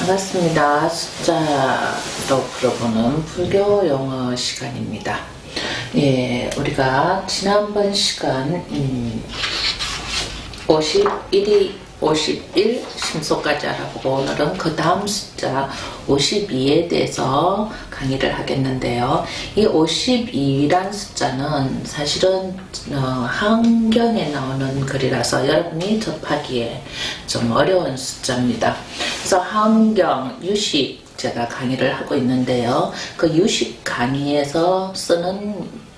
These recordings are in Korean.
반갑습니다. 숫자로 풀어보는 불교 용어 시간입니다. 예, 우리가 지난번 시간 51 심소까지 알아보고 오늘은 그 다음 숫자 52에 대해서 강의를 하겠는데요. 이 52란 숫자는 사실은 한경에 나오는 글이라서 여러분이 접하기에 좀 어려운 숫자입니다. 그래서 한경, 유식 제가 강의를 하고 있는데요. 그 유식 강의에서 쓰는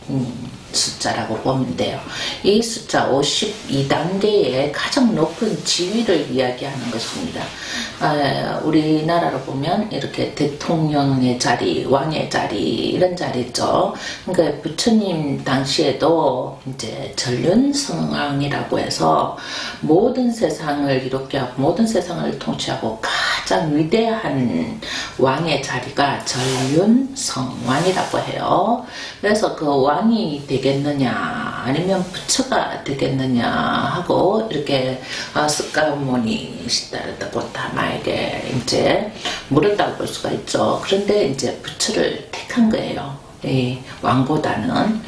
숫자라고 보면 돼요. 이 숫자 52단계의 가장 높은 지위를 이야기하는 것입니다. 우리나라로 보면 이렇게 대통령의 자리, 왕의 자리 이런 자리 있죠. 그러니까 부처님 당시에도 이제 전륜성왕이라고 해서 모든 세상을 이롭게 하고 모든 세상을 통치하고 가장 위대한 왕의 자리가 전륜성왕이라고 해요. 그래서 그 왕이 되겠느냐 아니면 부처가 되겠느냐 하고 이렇게 석가모니 시다르다고타마에게 이제 물었다고 볼 수가 있죠. 그런데 이제 부처를 택한 거예요. 왕보다는.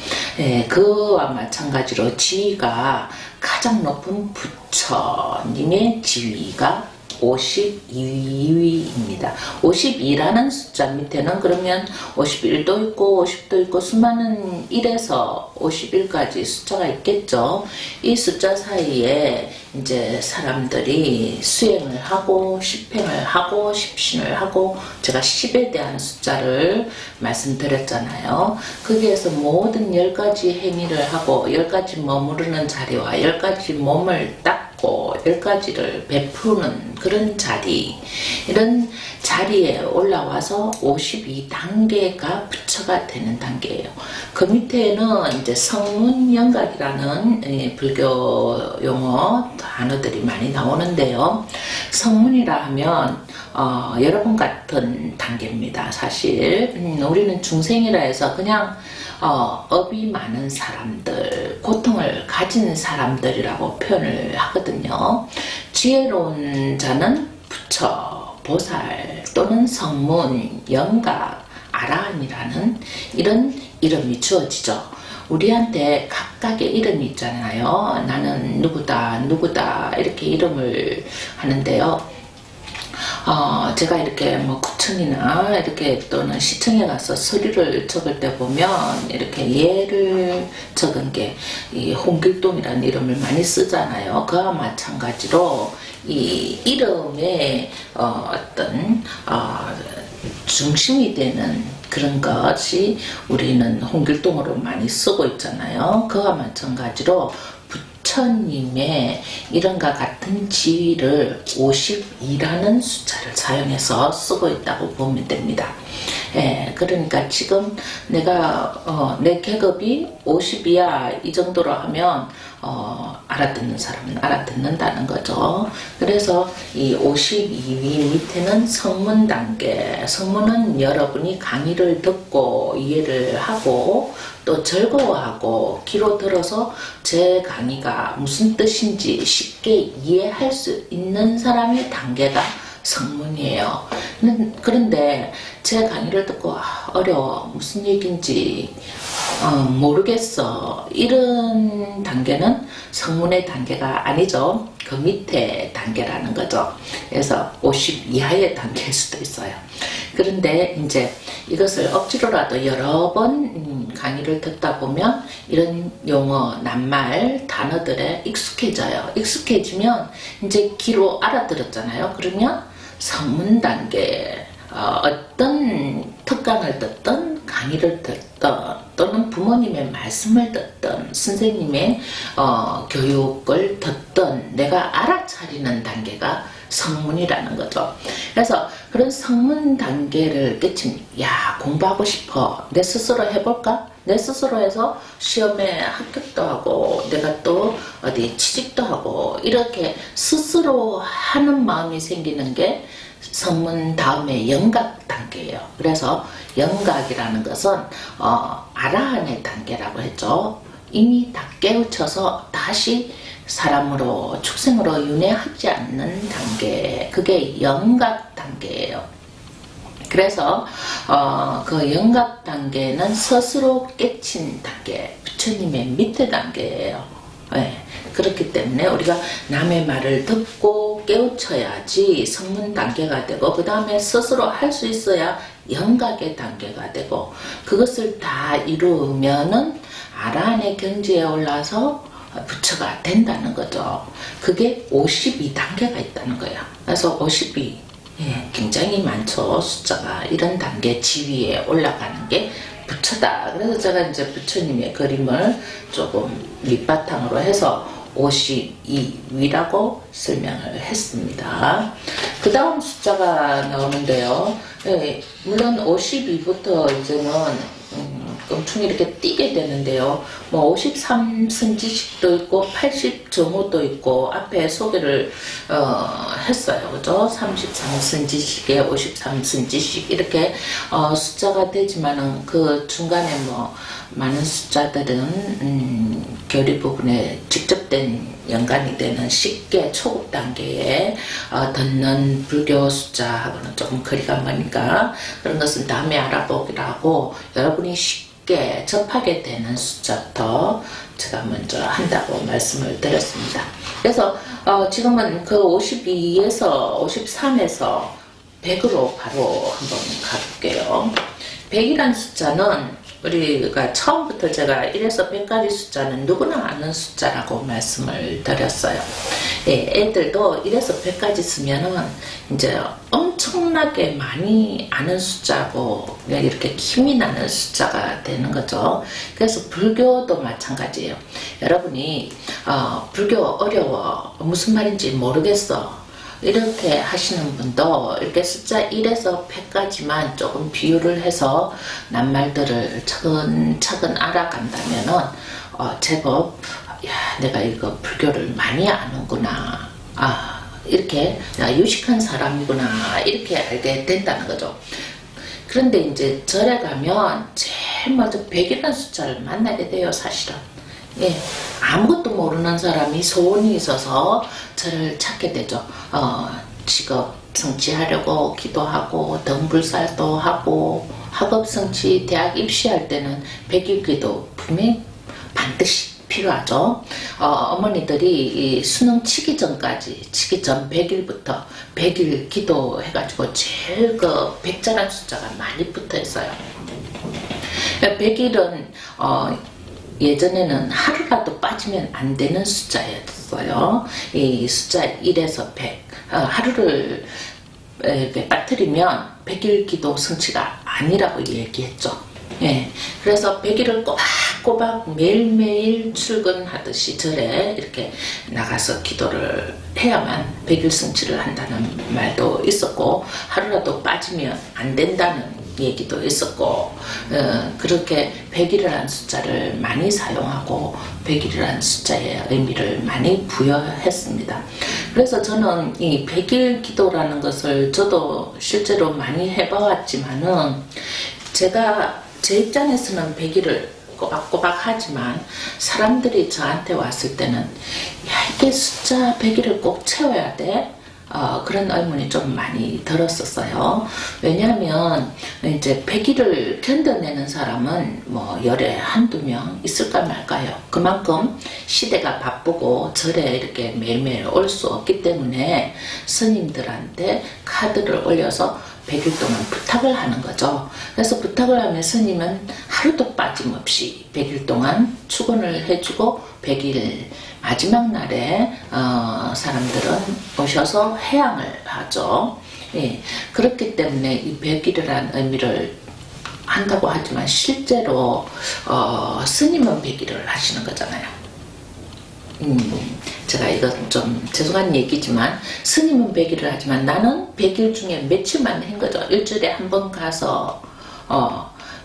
그와 마찬가지로 지위가 가장 높은 부처님의 지위가 52위입니다. 52라는 숫자 밑에는 그러면 51도 있고 50도 있고 수많은 1에서 51까지 숫자가 있겠죠. 이 숫자 사이에 이제 사람들이 수행을 하고 십행을 하고 십신을 하고 제가 10에 대한 숫자를 말씀드렸잖아요. 거기에서 모든 10가지 행위를 하고 10가지 머무르는 자리와 10가지 몸을 닦고 10가지를 베푸는 그런 자리, 이런 자리에 올라와서 52단계가 부처가 되는 단계예요. 그 밑에는 이제 성문영각이라는 불교 용어 단어들이 많이 나오는데요. 성문이라 하면 여러분 같은 단계입니다. 사실 우리는 중생이라 해서 그냥 업이 많은 사람들, 고통을 가진 사람들이라고 표현을 하거든요. 지혜로운 자는 부처, 보살 또는 성문, 영각, 아라한이라는 이런 이름이 주어지죠. 우리한테 각각의 이름이 있잖아요. 나는 누구다, 누구다 이렇게 이름을 하는데요. 제가 이렇게 뭐 구청이나 이렇게 또는 시청에 가서 서류를 적을 때 보면 이렇게 예를 적은 게 이 홍길동이라는 이름을 많이 쓰잖아요. 그와 마찬가지로 이 이름의 어떤 중심이 되는 그런 것이 우리는 홍길동으로 많이 쓰고 있잖아요. 그와 마찬가지로 부처님의 이런과 같은 지위를 52라는 숫자를 사용해서 쓰고 있다고 보면 됩니다. 그러니까 지금 내가 내 계급이 50이야 이 정도로 하면 알아듣는 사람은 알아듣는다는 거죠. 그래서 이 52위 밑에는 성문 단계, 성문은 여러분이 강의를 듣고 이해를 하고 또 즐거워하고 귀로 들어서 제 강의가 무슨 뜻인지 쉽게 이해할 수 있는 사람의 단계가 성문이에요. 그런데 제 강의를 듣고 어려워, 무슨 얘기인지 모르겠어, 이런 단계는 성문의 단계가 아니죠. 그 밑에 단계라는 거죠. 그래서 50 이하의 단계일 수도 있어요. 그런데 이제 이것을 억지로라도 여러 번 강의를 듣다 보면 이런 용어, 낱말, 단어들에 익숙해져요. 익숙해지면 이제 귀로 알아들었잖아요. 그러면 성문 단계, 어떤 특강을 듣든 강의를 듣든 또는 부모님의 말씀을 듣든 선생님의 교육을 듣든 내가 알아차리는 단계가 성문이라는 거죠. 그래서 그런 성문 단계를 깨친, 야, 공부하고 싶어, 내 스스로 해볼까? 내 스스로 해서 시험에 합격도 하고 내가 또 어디 취직도 하고 이렇게 스스로 하는 마음이 생기는 게 성문 다음에 영각 단계예요. 그래서 영각이라는 것은 아라한의 단계라고 했죠. 이미 다 깨우쳐서 다시 사람으로 축생으로 윤회하지 않는 단계, 그게 영각 단계예요. 그래서 그 영각 단계는 스스로 깨친 단계, 부처님의 밑에 단계예요. 네. 그렇기 때문에 우리가 남의 말을 듣고 깨우쳐야지 성문 단계가 되고, 그 다음에 스스로 할 수 있어야 영각의 단계가 되고, 그것을 다 이루면은 아라한의 경지에 올라서 부처가 된다는 거죠. 그게 52단계가 있다는 거예요. 그래서 52, 굉장히 많죠. 숫자가. 이런 단계 지위에 올라가는 게 부처다. 그래서 제가 이제 부처님의 그림을 조금 밑바탕으로 해서 52위라고 설명을 했습니다. 그 다음 숫자가 나오는데요. 물론 52부터 이제는 엄청 이렇게 띄게 되는데요. 뭐 53승지식도 있고 80정호도 있고, 앞에 소개를 했어요. 그죠? 33승지식에 53승지식 이렇게 숫자가 되지만은 그 중간에 뭐 많은 숫자들은 교리 부분에 직접된 연관이 되는 쉽게 초급 단계에 듣는 불교 숫자하고는 조금 거리가 머니까 그런 것은 다음에 알아보기로 하고, 여러분이 쉽게 접하게 되는 숫자부터 제가 먼저 한다고 말씀을 드렸습니다. 그래서 지금은 그 52에서 53에서 100으로 바로 한번 가볼게요. 100이라는 숫자는 우리가 처음부터 제가 1에서 100까지 숫자는 누구나 아는 숫자라고 말씀을 드렸어요. 애들도 1에서 100까지 쓰면은 이제 엄청나게 많이 아는 숫자고 이렇게 힘이 나는 숫자가 되는 거죠. 그래서 불교도 마찬가지예요. 여러분이 불교 어려워, 무슨 말인지 모르겠어, 이렇게 하시는 분도 이렇게 숫자 1에서 100까지만 조금 비유를 해서 낱말들을 차근차근 알아간다면은 제법, 야, 내가 이거 불교를 많이 아는구나, 이렇게 유식한 사람이구나, 이렇게 알게 된다는 거죠. 그런데 이제 절에 가면 제일 먼저 100이라는 숫자를 만나게 돼요, 사실은. 아무것도 모르는 사람이 소원이 있어서 저를 찾게 되죠. 직업 성취하려고 기도하고, 덤불살도 하고, 학업 성취, 대학 입시할 때는 100일 기도 분명히 반드시 필요하죠. 어머니들이 이 수능 치기 전 100일부터 100일 기도 해가지고 제일 그 백자란 숫자가 많이 붙어 있어요. 100일은 예전에는 하루라도 빠지면 안 되는 숫자였어요. 이 숫자 1에서 100, 하루를 빠뜨리면 100일 기도 성취가 아니라고 얘기했죠. 그래서 100일을 꼬박꼬박 매일매일 출근하듯이 절에 이렇게 나가서 기도를 해야만 100일 성취를 한다는 말도 있었고, 하루라도 빠지면 안 된다는 얘기도 있었고, 그렇게 100일이라는 숫자를 많이 사용하고 100일이라는 숫자의 의미를 많이 부여했습니다. 그래서 저는 이 100일 기도라는 것을 저도 실제로 많이 해봐왔지만은, 제가 제 입장에서는 100일을 꼬박꼬박 하지만 사람들이 저한테 왔을 때는, 야, 이게 숫자 100일을 꼭 채워야 돼? 그런 의문이 좀 많이 들었었어요. 왜냐하면 이제 100일을 견뎌내는 사람은 뭐 열에 한두 명 있을까 말까요. 그만큼 시대가 바쁘고 절에 이렇게 매일매일 올 수 없기 때문에 스님들한테 카드를 올려서 100일 동안 부탁을 하는 거죠. 그래서 부탁을 하면 스님은 하루도 빠짐없이 100일 동안 축원을 해주고, 100일 마지막 날에 사람들은 오셔서 해양을 하죠. 그렇기 때문에 이 100일이라는 의미를 한다고 하지만 실제로 스님은 100일을 하시는 거잖아요. 제가 이건 좀 죄송한 얘기지만, 스님은 100일을 하지만 나는 100일 중에 며칠만 한 거죠. 일주일에 한 번 가서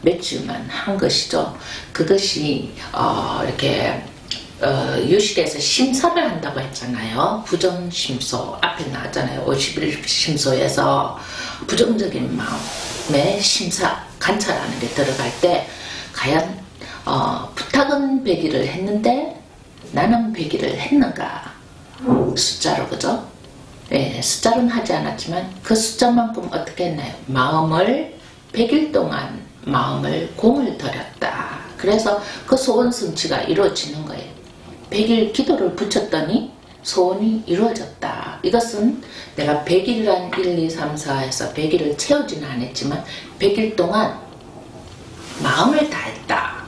며칠만 한 것이죠. 그것이 이렇게 유식에서 심사를 한다고 했잖아요. 부정심소 앞에 나왔잖아요. 51심소에서 부정적인 마음의 심사, 관찰하는 게 들어갈 때 과연 부탁은 100일을 했는데 나는 100일을 했는가? 숫자로, 그죠? 예, 숫자로는 하지 않았지만 그 숫자만큼 어떻게 했나요? 100일 동안 마음을 공을 들였다. 그래서 그 소원 성취가 이루어지는 거예요. 100일 기도를 붙였더니 소원이 이루어졌다. 이것은 내가 100일이란 1, 2, 3, 4에서 100일을 채우지는 않았지만 100일 동안 마음을 다했다.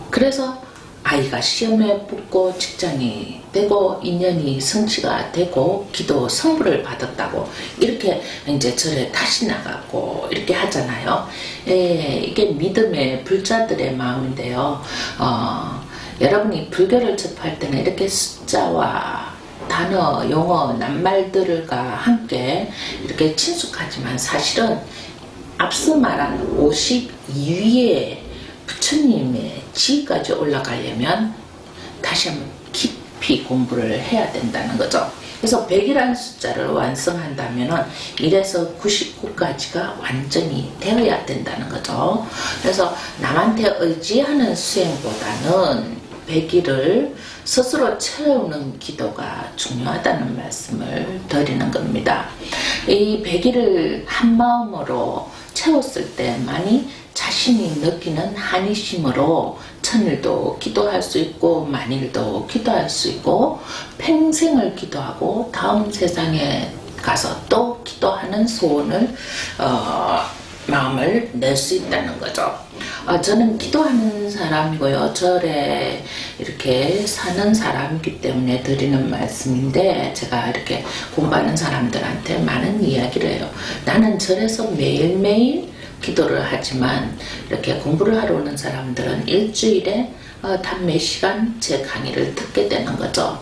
그래서 아이가 시험에 붙고 직장이 되고 인연이 성취가 되고 기도 성부를 받았다고 이렇게 이제 절에 다시 나가고 이렇게 하잖아요. 이게 믿음의 불자들의 마음인데요. 여러분이 불교를 접할 때는 이렇게 숫자와 단어, 용어, 낱말들과 함께 이렇게 친숙하지만 사실은 앞서 말한 52위에 부처님의 지위까지 올라가려면 다시 한번 깊이 공부를 해야 된다는 거죠. 그래서 100이라는 숫자를 완성한다면 1에서 99까지가 완전히 되어야 된다는 거죠. 그래서 남한테 의지하는 수행보다는 100일을 스스로 채우는 기도가 중요하다는 말씀을 드리는 겁니다. 이 100일을 한 마음으로 채웠을 때만이 자신이 느끼는 한이심으로 천일도 기도할 수 있고 만일도 기도할 수 있고 평생을 기도하고 다음 세상에 가서 또 기도하는 소원을 마음을 낼 수 있다는 거죠. 저는 기도하는 사람이고요. 절에 이렇게 사는 사람이기 때문에 드리는 말씀인데 제가 이렇게 공부하는 사람들한테 많은 이야기를 해요. 나는 절에서 매일매일 기도를 하지만 이렇게 공부를 하러 오는 사람들은 일주일에 단 몇 시간 제 강의를 듣게 되는 거죠.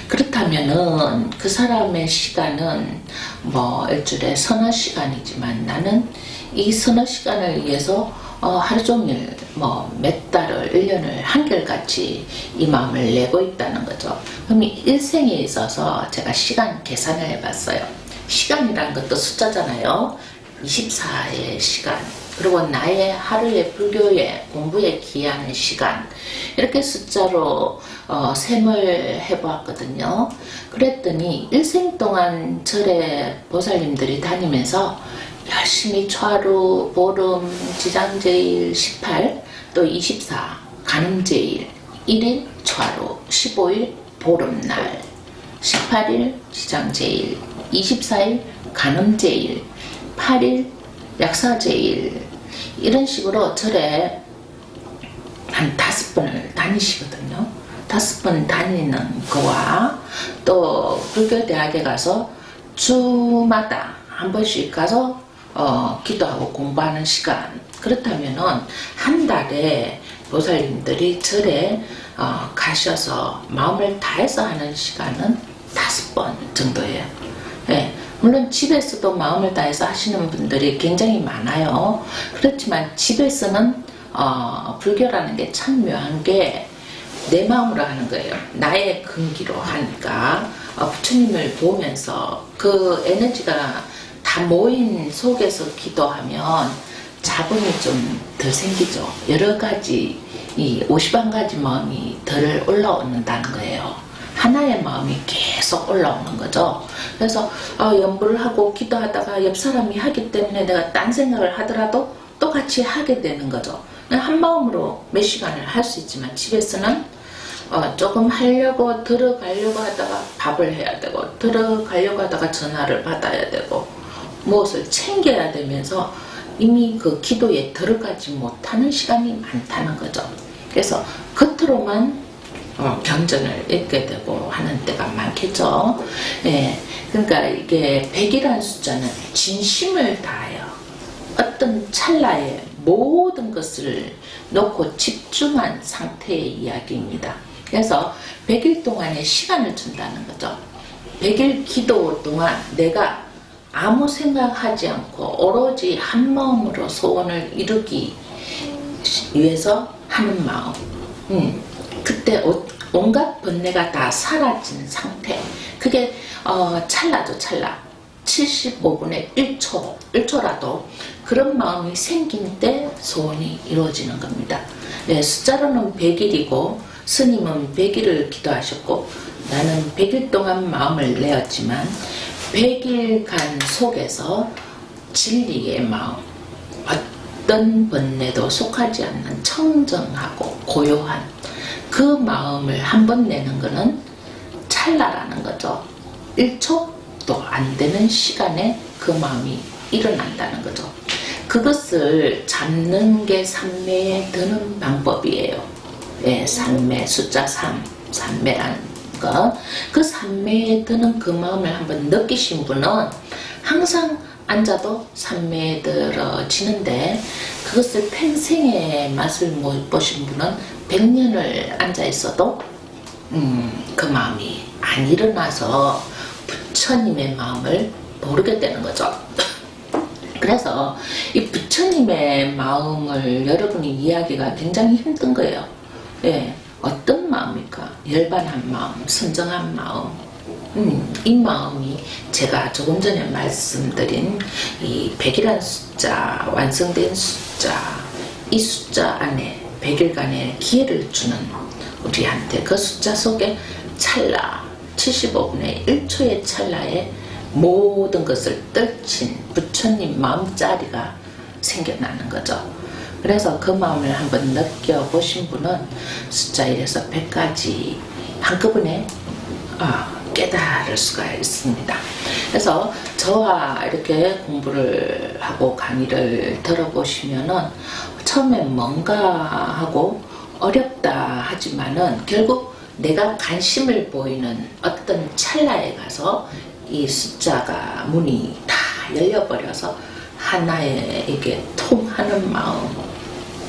그렇다면은 그 사람의 시간은 뭐 일주일에 서너 시간이지만 나는 이 서너 시간을 위해서 하루 종일 뭐 몇 달을 1년을 한결같이 이 마음을 내고 있다는 거죠. 그럼 일생에 있어서 제가 시간 계산을 해봤어요. 시간이라는 것도 숫자잖아요. 24의 시간, 그리고 나의 하루의 불교의 공부에 기하는 시간, 이렇게 숫자로 셈을 해보았거든요. 그랬더니 일생 동안 절에 보살님들이 다니면서 열심히 초하루, 보름, 지장제일 18, 또 24, 간음제일, 1일 초하루, 15일 보름날, 18일 지장제일, 24일 간음제일, 8일 약사제일, 이런 식으로 절에 한 5번을 다니시거든요. 5번 다니는 거와 또 불교대학에 가서 주마다 한 번씩 가서 기도하고 공부하는 시간, 그렇다면은 한 달에 보살님들이 절에 가셔서 마음을 다해서 하는 시간은 5번 정도예요. 네. 물론 집에서도 마음을 다해서 하시는 분들이 굉장히 많아요. 그렇지만 집에서는 불교라는 게 참 묘한 게 내 마음으로 하는 거예요. 나의 근기로 하니까 부처님을 보면서 그 에너지가 다 모인 속에서 기도하면 자본이 좀 덜 생기죠. 여러 가지 이 51가지 마음이 덜 올라오는다는 거예요. 하나의 마음이 계속 올라오는 거죠. 그래서 연부를 하고 기도하다가 옆 사람이 하기 때문에 내가 딴 생각을 하더라도 또 같이 하게 되는 거죠. 한 마음으로 몇 시간을 할 수 있지만 집에서는 조금 하려고 들어가려고 하다가 밥을 해야 되고 들어가려고 하다가 전화를 받아야 되고 무엇을 챙겨야 되면서 이미 그 기도에 들어가지 못하는 시간이 많다는 거죠. 그래서 겉으로만 경전을 읽게 되고 하는 때가 많겠죠. 예, 그러니까 이게 100이라는 숫자는 진심을 다하여 어떤 찰나에 모든 것을 놓고 집중한 상태의 이야기입니다. 그래서 100일 동안의 시간을 준다는 거죠. 100일 기도 동안 내가 아무 생각하지 않고 오로지 한 마음으로 소원을 이루기 위해서 하는 마음. 그때 온갖 번뇌가 다 사라진 상태. 그게 찰나죠, 찰나. 75분의 1초라도 그런 마음이 생긴 때 소원이 이루어지는 겁니다. 네, 숫자로는 100일이고 스님은 100일을 기도하셨고 나는 100일 동안 마음을 내었지만 100일간 속에서 진리의 마음, 어떤 번뇌도 속하지 않는 청정하고 고요한 그 마음을 한 번 내는 것은 찰나라는 거죠. 1초도 안 되는 시간에 그 마음이 일어난다는 거죠. 그것을 잡는 게 삼매에 드는 방법이에요. 예, 삼매, 숫자 3, 삼매라는 것. 그 삼매에 드는 그 마음을 한번 느끼신 분은 항상 앉아도 삼매에 들어지는데 그것을 평생의 맛을 못 보신 분은 100년을 앉아 있어도 그 마음이 안 일어나서 부처님의 마음을 모르게 되는 거죠. 그래서 이 부처님의 마음을 여러분이 이해하기가 굉장히 힘든 거예요. 예, 어떤 마음일까? 열반한 마음, 선정한 마음. 이 마음이 제가 조금 전에 말씀드린 이 100이라는 숫자, 완성된 숫자, 이 숫자 안에 100일간의 기회를 주는 우리한테 그 숫자 속에 찰나, 75분의 1초의 찰나에 모든 것을 떨친 부처님 마음자리가 생겨나는 거죠. 그래서 그 마음을 한번 느껴보신 분은 숫자 1에서 100까지 한꺼번에 깨달을 수가 있습니다. 그래서 저와 이렇게 공부를 하고 강의를 들어보시면은 처음엔 뭔가 하고 어렵다 하지만은 결국 내가 관심을 보이는 어떤 찰나에 가서 이 숫자가 문이 다 열려버려서 하나에게 통하는 마음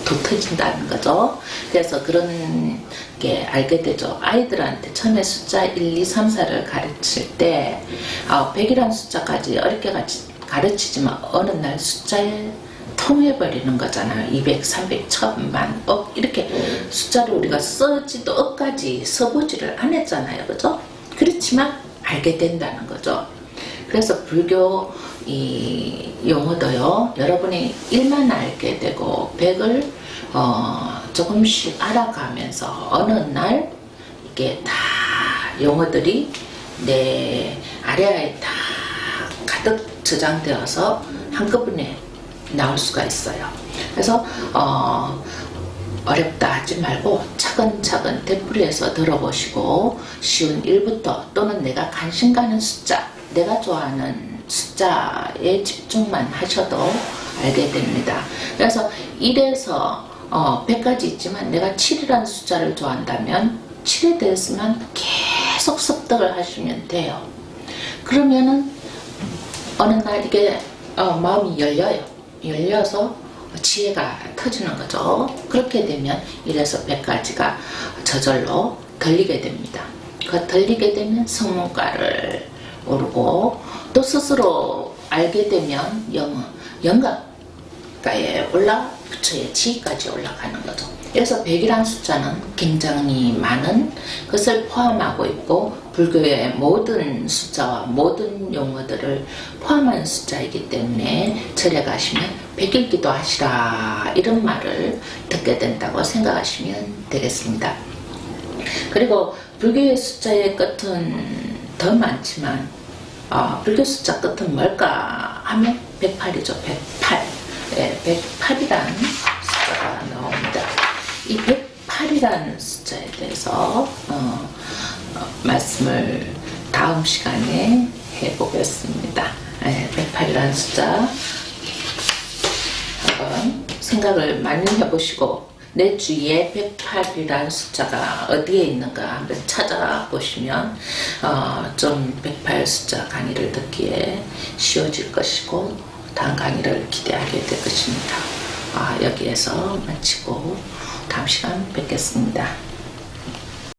도터진다는 거죠. 그래서 그런 게 알게 되죠. 아이들한테 처음에 숫자 1, 2, 3, 4를 가르칠 때 100이라는 숫자까지 어렵게 가르치지만 어느 날 숫자에 통해버리는 거잖아요. 200, 300, 1000만, 억 이렇게 숫자를 우리가 써지도 억까지 써보지를 안 했잖아요. 그죠? 그렇지만 알게 된다는 거죠. 그래서 불교 이 용어도요. 여러분이 1만 알게 되고 100을 조금씩 알아가면서 어느 날 이게 다 용어들이 내 아래에 다 가득 저장되어서 한꺼번에 나올 수가 있어요. 그래서 어렵다 하지 말고 차근차근 되풀이해서 들어보시고 쉬운 1부터 또는 내가 관심 가는 숫자, 내가 좋아하는 숫자에 집중만 하셔도 알게 됩니다. 그래서 1에서 100까지 있지만 내가 7이라는 숫자를 좋아한다면 7에 대해서만 계속 습득을 하시면 돼요. 그러면은 어느 날 이게 마음이 열려서 지혜가 터지는 거죠. 그렇게 되면 1에서 100까지가 저절로 들리게 됩니다. 그 들리게 되면 성문가를 오르고 또 스스로 알게 되면 영가에 부처의 지위까지 올라가는 거죠. 그래서 100이라는 숫자는 굉장히 많은 것을 포함하고 있고 불교의 모든 숫자와 모든 용어들을 포함한 숫자이기 때문에 절에 가시면 100일 기도하시라 이런 말을 듣게 된다고 생각하시면 되겠습니다. 그리고 불교의 숫자의 끝은 더 많지만 불교 숫자 끝은 뭘까 하면 108이죠. 108. 네, 108이라는 숫자가 나옵니다. 이 108이라는 숫자에 대해서 말씀을 다음 시간에 해보겠습니다. 네, 108이라는 숫자 한번 생각을 많이 해보시고 내 주위에 108이라는 숫자가 어디에 있는가 한번 찾아보시면 좀 108 숫자 강의를 듣기에 쉬워질 것이고 다음 강의를 기대하게 될 것입니다. 여기에서 마치고 다음 시간 뵙겠습니다.